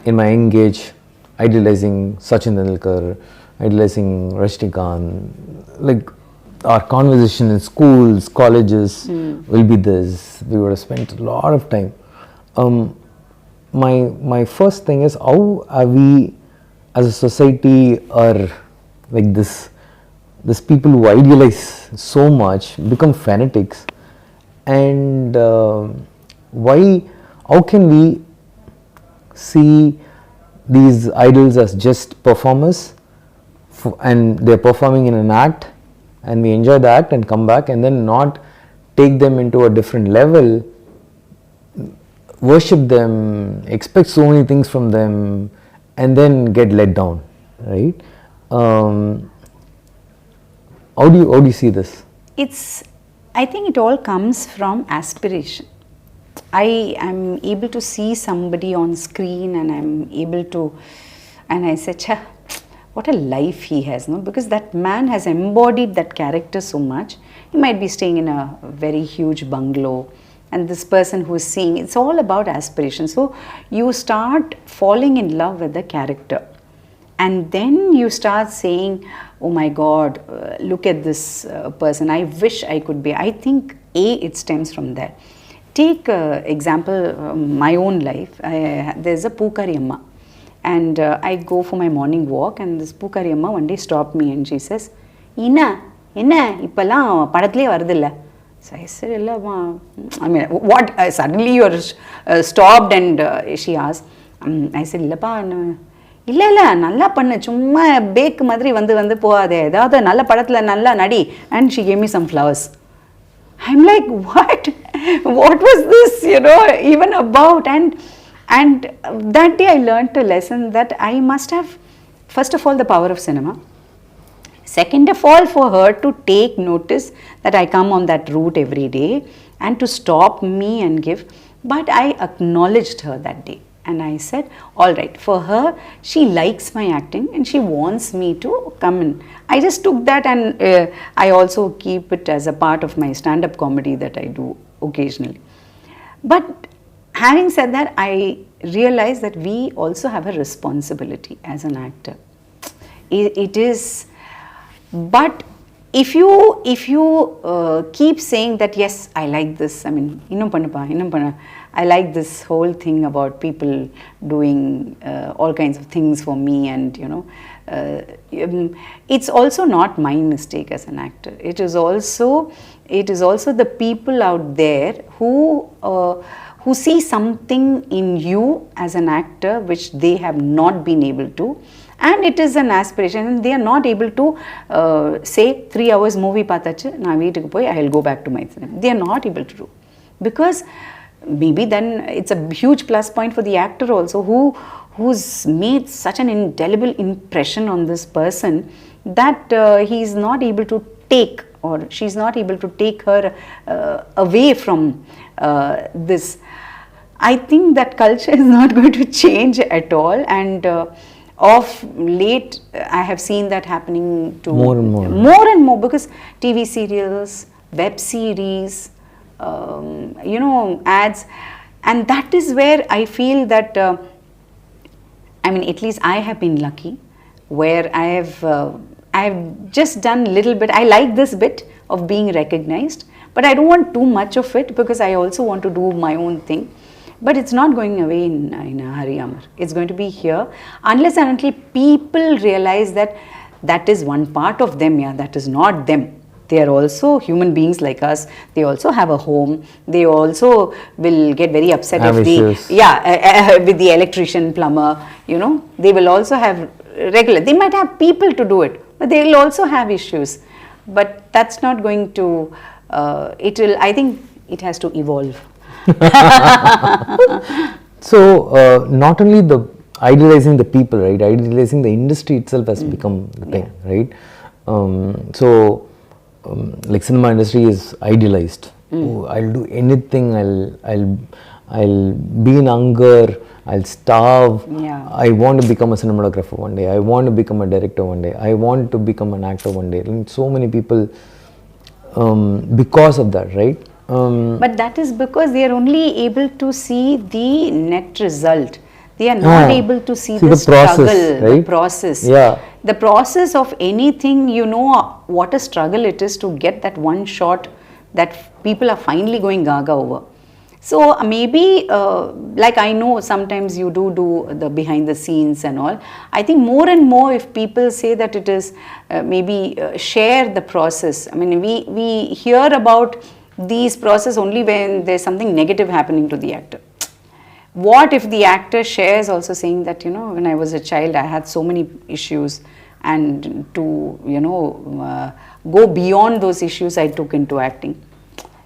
in my young age idealizing Sachin Tendulkar, idealizing Rajnikant. Like our conversation in schools, colleges will be this. We would have spent a lot of time. My first thing is, how are we as a society are like this people who idealize so much become fanatics, and how can we see these idols as just performers and they're performing in an act and we enjoy the act and come back, and then not take them into a different level, worship them, expect so many things from them, and then get let down, right? How do you see this? I think it all comes from aspiration. I am able to see somebody on screen and I say, "Cha, what a life he has," no? Because that man has embodied that character so much. He might be staying in a very huge bungalow, and this person who is seeing, it's all about aspiration. So you start falling in love with the character. And then you start saying, "Oh my God, look at this person. I wish I could be." I think it stems from there. Take example, my own life. There's a Pookari Amma, and I go for my morning walk, and this Pookari Amma one day stopped me and she says, "Ina, ippala padathile varudilla." So I said, I mean, what? Suddenly you're stopped, and she asked. I said, "Illapa, இல்லை நல்லா பண்ணு, சும்மா back மாதிரி வந்து போகாதே, ஏதாவது நல்ல படத்தில் நல்லா நடி." And she gave me some flowers. I'm like, what was this, even about? And that day I learned a lesson that I must have, first of all, the power of cinema. Second of all, for her to take notice that I come on that route every day and to stop me and give. But I acknowledged her that day. And I said, all right, for her, she likes my acting and she wants me to come in. I just took that, and I also keep it as a part of my stand-up comedy that I do occasionally. But having said that, I realize that we also have a responsibility as an actor. It is, but if you keep saying that, yes, I like this, I mean, I like this whole thing about people doing all kinds of things for me, and it's also not my mistake as an actor. It is also the people out there who see something in you as an actor which they have not been able to, and it is an aspiration, and they are not able to say 3 hours movie paathachu na veetukku poi I will go back to my cinema. They are not able to do, because maybe then it's a huge plus point for the actor also, who's made such an indelible impression on this person that he is not able to take, or she's not able to take her away from this. I think that culture is not going to change at all, and of late I have seen that happening to more and more, because TV serials, web series, ads, and that is where I feel that I mean, at least I have been lucky, where I have just done little bit. I like this bit of being recognized, but I don't want too much of it, because I also want to do my own thing. But it's not going away in a hurry, Amar. It's going to be here unless and until people realize that that is one part of them, that is not them. They are also human beings like us. They also have a home. They also will get very upset with the electrician, plumber. They will also have regular. They might have people to do it, but they will also have issues. But that's not going to. It will. I think it has to evolve. So not only the idealizing the people, right? Idealizing the industry itself has become the thing, right? Like cinema industry is idealized. Oh, I'll do anything. I'll be in hunger. I'll starve. Yeah. I want to become a cinematographer one day. I want to become a director one day. I want to become an actor one day. And so many people, because of that, right? But that is because they are only able to see the net result. They are not able to see the process, struggle, right? the process. Yeah. The process of anything, you know what a struggle it is to get that one shot that people are finally going gaga over. So maybe, like I know sometimes you do the behind the scenes and all. I think more and more if people say that it is maybe share the process. I mean, we hear about these process only when there's something negative happening to the actor. What if the actor shares also saying that, you know, when I was a child I had so many issues, and to, you know, go beyond those issues I took into acting.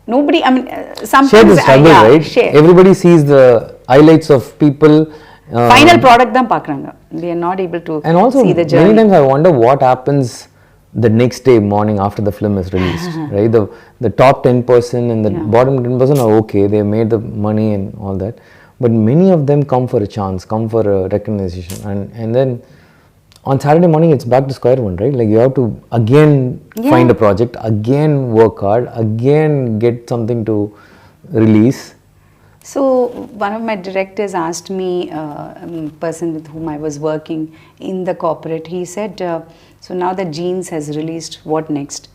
Nobody, I mean, sometimes share the struggle, right? Share. Everybody sees the highlights of people. Final product than pakranga. They are not able to And also, see the journey. many times I wonder what happens the next day morning after the film is released, right? The top 10% and the bottom 10% are okay. They made the money and all that. But many of them come for a chance, come for a recognition. And then on Saturday morning, it's back to square one, right? Like you have to again find a project, again work hard, again get something to release. So one of my directors asked me, person with whom I was working in the corporate, he said, so now that Jeans has released, what next?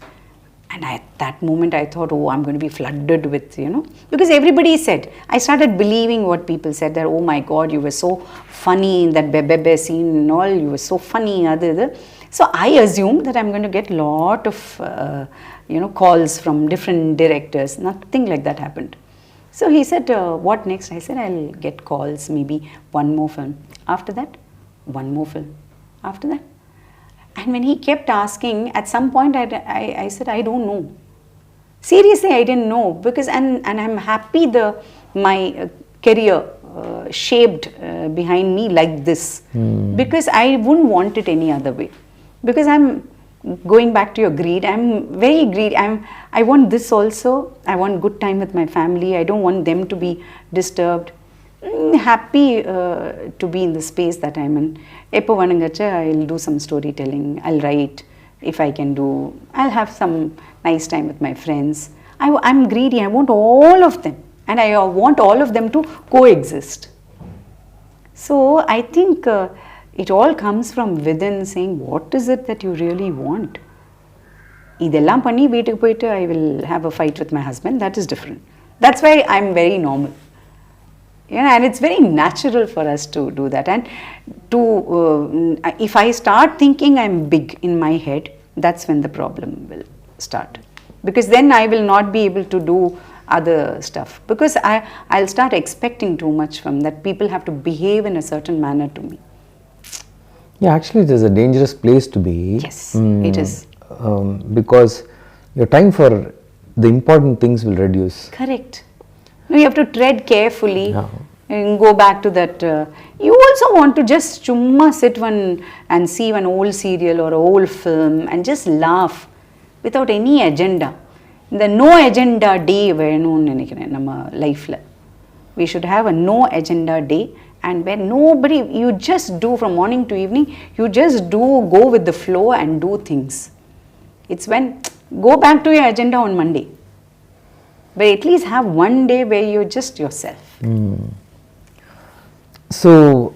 And at that moment I thought, oh, I'm going to be flooded with, you know, because everybody said, I started believing what people said, that, oh my God, you were so funny in that bebe scene and all, you were so funny, other. So I assumed that I'm going to get lot of, you know, calls from different directors. Nothing like that happened. So he said, what next? I said, I'll get calls, maybe one more film. After that, one more film. After that. And when he kept asking, at some point I said, I don't know. Seriously, I didn't know. Because, and I'm happy my career shaped behind me like this. Because I wouldn't want it any other way. Because I'm going back to your greed, I'm very greedy. I want this also. I want good time with my family. I don't want them to be disturbed. Happy to be in the space that I'm in. Eppo vanangacha, I'll do some storytelling. I'll write if I can do. I'll have some nice time with my friends. I'm greedy. I want all of them. And I want all of them to coexist. So I think it all comes from within, saying, what is it that you really want? Idellam panni veetukku poittu I will have a fight with my husband. That is different. That's why I'm very normal. Yeah, and it's very natural for us to do that. And if I start thinking I'm big in my head, that's when the problem will start. Because then I will not be able to do other stuff. Because I'll start expecting too much from that. People have to behave in a certain manner to me. Yeah, actually, it is a dangerous place to be. Yes, it is. Because your time for the important things will reduce. Correct. No, you have to tread carefully. Yeah. And go back to that. You also want to just chumma sit and see one old serial or old film and just laugh without any agenda. The no agenda day nama life la. We should have a no agenda day, and where nobody, you just do from morning to evening, you just go with the flow and do things. It's when, go back to your agenda on Monday. But at least have one day where you're just yourself. So,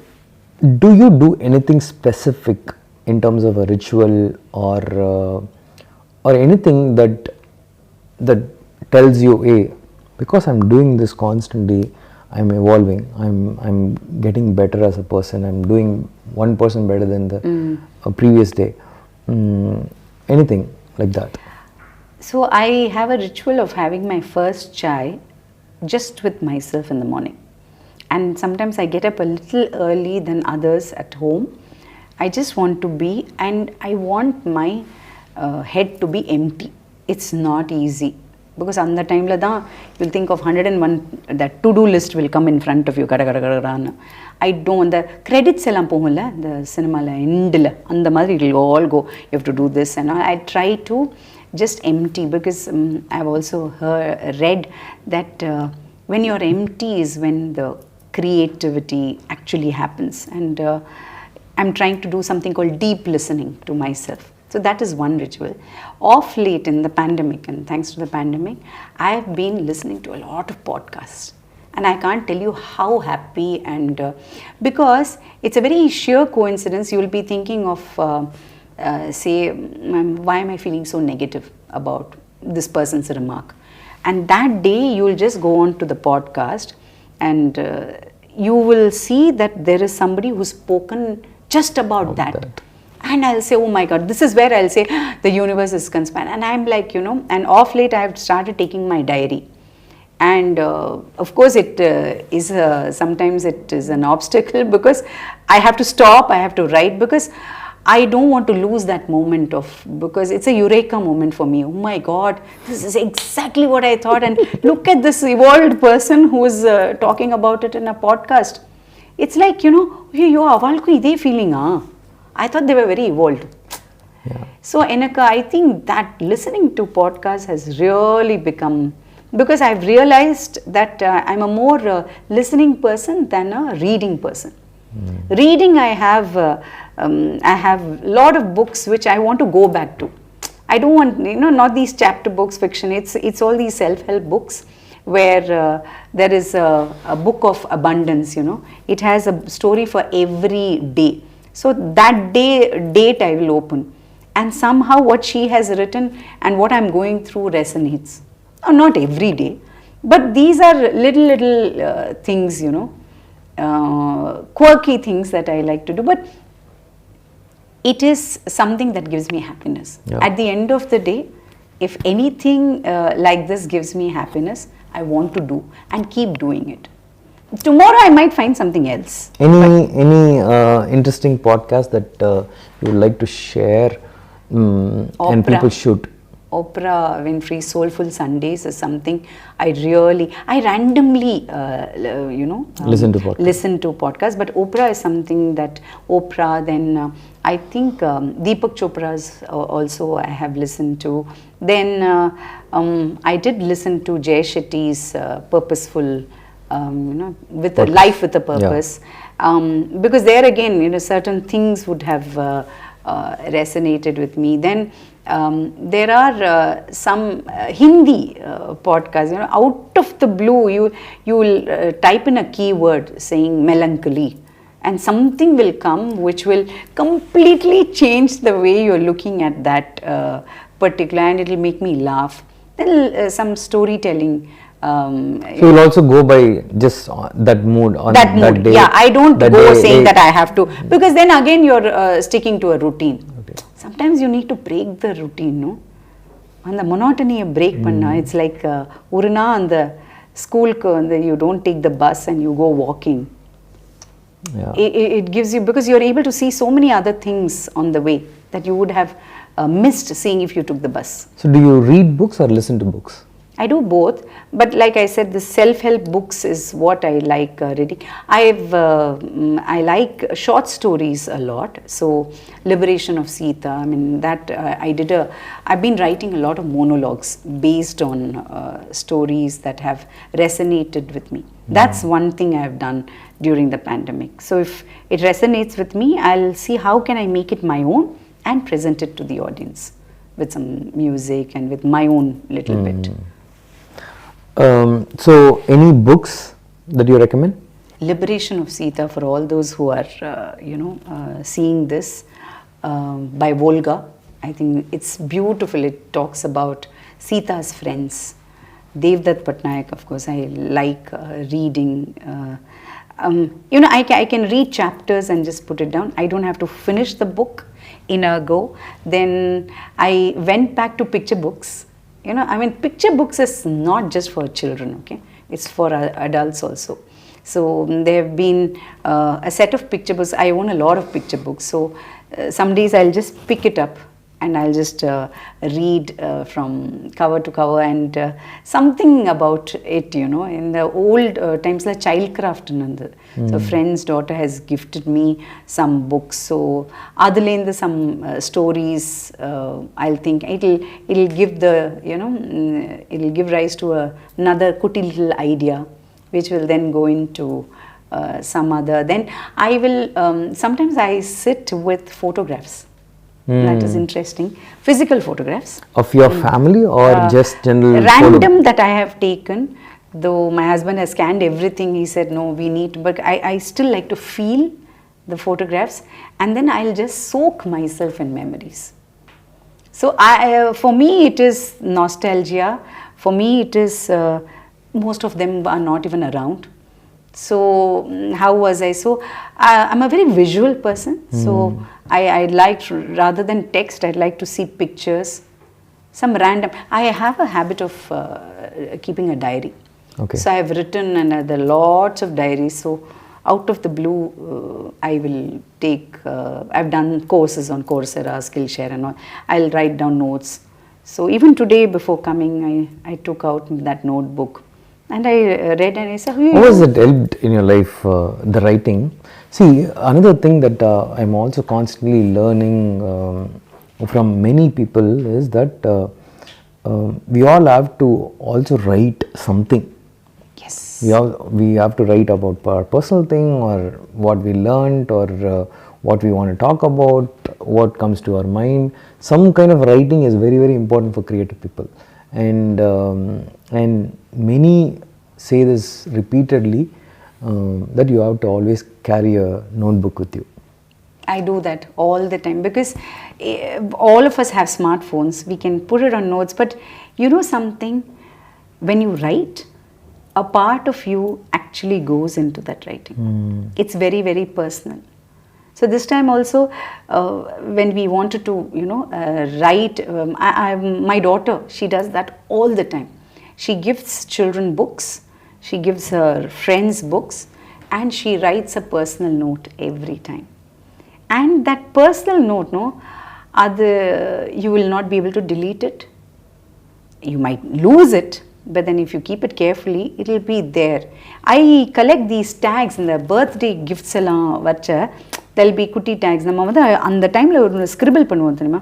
do you do anything specific in terms of a ritual or anything that tells you, hey, because I'm doing this constantly, I'm evolving, I'm getting better as a person, I'm doing 1% better than the previous day. Anything like that? So I have a ritual of having my first chai just with myself in the morning. And sometimes I get up a little early than others at home. I just want to be, and I want my head to be empty. It's not easy. Because on the time la da you'll think of 101, that to-do list will come in front of you. I don't, the credits ellaam pogumla, the cinema la end la, and the madri it will all go, you have to do this and all. I try to just empty, because I've also read that when you're empty is when the creativity actually happens. And I'm trying to do something called deep listening to myself. So that is one ritual. Of late in the pandemic, and thanks to the pandemic, I have been listening to a lot of podcasts. And I can't tell you how happy, and because it's a very sheer coincidence. You will be thinking of, say, why am I feeling so negative about this person's remark? And that day you will just go on to the podcast, and you will see that there is somebody who's spoken just about that. And I'll say, oh my God, this is where I'll say the universe is conspiring. And I'm like, and off late I have started taking my diary. And of course it is sometimes it is an obstacle, because I have to stop, I have to write, because I don't want to lose that moment because it's a eureka moment for me. Oh my God, this is exactly what I thought, and look at this evolved person who is talking about it in a podcast. It's like, yo, avalku ide feeling, I thought they were very evolved. Yeah. So Enaka, I think that listening to podcasts has really become, because I've realized that I'm a more listening person than a reading person. Reading, I have a lot of books which I want to go back to. I don't want, not these chapter books, fiction. It's all these self-help books where there is a book of abundance. It has a story for every day. So that date I will open, and somehow what she has written and what I'm going through resonates. Not every day, but these are little things, quirky things that I like to do. But it is something that gives me happiness. Yeah. At the end of the day, if anything like this gives me happiness, I want to do and keep doing it. Tomorrow I might find something else. Any interesting podcast that you would like to share, and people should? Oprah Winfrey's Soulful Sundays is something I randomly, Listen to podcasts. But Oprah is something that then I think Deepak Chopra's also I have listened to. Then I did listen to Jay Shetty's Purposeful, with a life with a purpose. Yeah. Because there again, certain things would have resonated with me. Then there are some Hindi podcasts. Out of the blue, you will type in a keyword saying melancholy, and something will come which will completely change the way you're looking at that particular, and it will make me laugh. Then some storytelling. So you'll also go by just that mood on that day. Yeah, I don't go saying that I have to, because then again you're sticking to a routine. Okay. Sometimes you need to break the routine, no? And the monotony break panna. It's like uruna and the school you don't take the bus and you go walking. Yeah. It gives you, because you're able to see so many other things on the way that you would have missed seeing if you took the bus. So do you read books or listen to books? I do both, but like I said, the self-help books is what I like reading. I like short stories a lot. So, Liberation of Sita. I mean that I've been writing a lot of monologues based on stories that have resonated with me. That's one thing I have done during the pandemic. So, if it resonates with me, I'll see how can I make it my own and present it to the audience with some music and with my own little bit. So, any books that you recommend? Liberation of Sita, for all those who are, seeing this, by Volga. I think it's beautiful. It talks about Sita's friends. Devdutt Patnaik, of course, I like reading. I can read chapters and just put it down. I don't have to finish the book in a go. Then I went back to picture books. Picture books is not just for children, okay? It's for adults also. So there have been a set of picture books. I own a lot of picture books. So some days I'll just pick it up and I'll just read from cover to cover, and something about it, you know, in the old times, like childcraft nandu. So friend's daughter has gifted me some books, so adalenda some stories, I'll think it'll give the, you know, it'll give rise to another kuti little idea, which will then go into some other. Then I will, sometimes I sit with photographs. That is interesting. Physical photographs. Of your family or just general random that I have taken. Though my husband has scanned everything, he said, no, we need, but I still like to feel the photographs, and then I'll just soak myself in memories. So for me it is nostalgia. For me it is, most of them are not even around. So how was I? So I'm a very visual person. So I like, rather than text, I'd like to see pictures. Some random. I have a habit of keeping a diary. Okay. So I have written, and there are lots of diaries. So out of the blue, I will take. I've done courses on Coursera, Skillshare, and all. I'll write down notes. So even today, before coming, I took out that notebook. And I read, and I said, how has it helped in your life, the writing? See, another thing that I'm also constantly learning from many people is that we all have to also write something. Yes. We have to write about our personal thing, or what we learned, or what we want to talk about, what comes to our mind. Some kind of writing is very, very important for creative people. And many say this repeatedly, that you have to always carry a notebook with you. I do that all the time, because all of us have smartphones. We can put it on notes, but you know something, when you write, a part of you actually goes into that writing. It's very, very personal. So this time also, when we wanted to, you know, write, my daughter, she does that all the time. She gives children books, she gives her friends books, and she writes a personal note every time. And that personal note, you will not be able to delete it. You might lose it, but then if you keep it carefully, it will be there. I collect these tags in the birthday gifts. There will be kuti tags. And the time I scribble.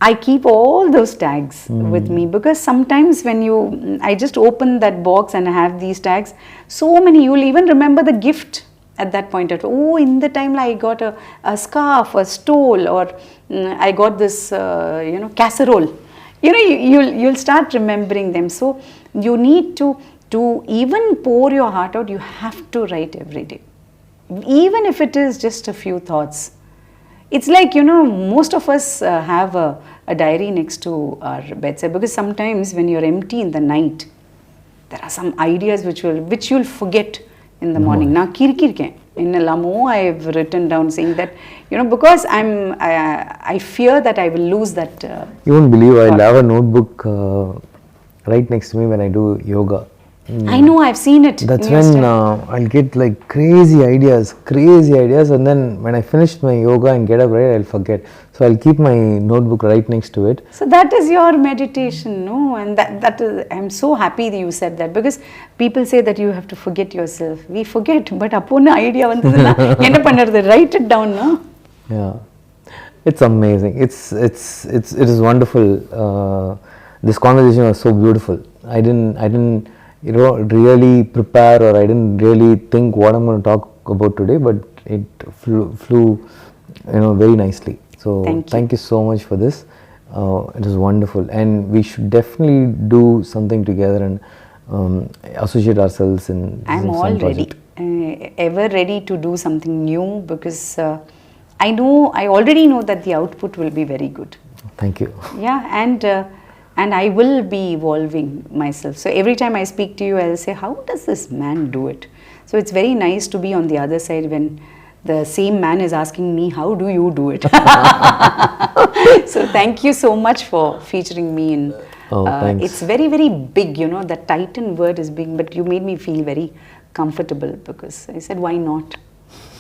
I keep all those tags with me, because sometimes when I just open that box and I have these tags, so many, you will even remember the gift at that point. Oh, in the time I got a scarf, a stole, or I got this, casserole. You know, you'll start remembering them. So you need to even pour your heart out, you have to write every day. Even if it is just a few thoughts. It's like, most of us have a diary next to our bedside, because sometimes when you're empty in the night, there are some ideas which you'll forget in the morning. Now, in Lamo, I've written down saying that, because I fear that I will lose that. You won't believe, I'll have a notebook right next to me when I do yoga. I know, I've seen it. That's when I'll get like crazy ideas, and then when I finish my yoga and get up, right, I'll forget. So I'll keep my notebook right next to it. So that is your meditation, no? And that is, I'm so happy that you said that, because people say that you have to forget yourself. We forget, but upon idea, write it down, no? Yeah, it's amazing. It is wonderful. This conversation was so beautiful. I didn't really prepare, or I didn't really think what I'm going to talk about today, but it flew very nicely. So thank you so much for this. It was wonderful, and we should definitely do something together and associate ourselves in I'm all ready, ever ready to do something new, because I already know that the output will be very good. Thank you. Yeah, and I will be evolving myself. So every time I speak to you, I'll say, how does this man do it? So it's very nice to be on the other side when the same man is asking me, how do you do it? So thank you so much for featuring me in. Thanks. It's very, very big, the Titan word is big, but you made me feel very comfortable, because I said, why not?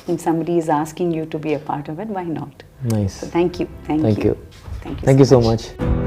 If somebody is asking you to be a part of it, why not? Nice. So thank you. Thank you. Thank you. Thank you so much.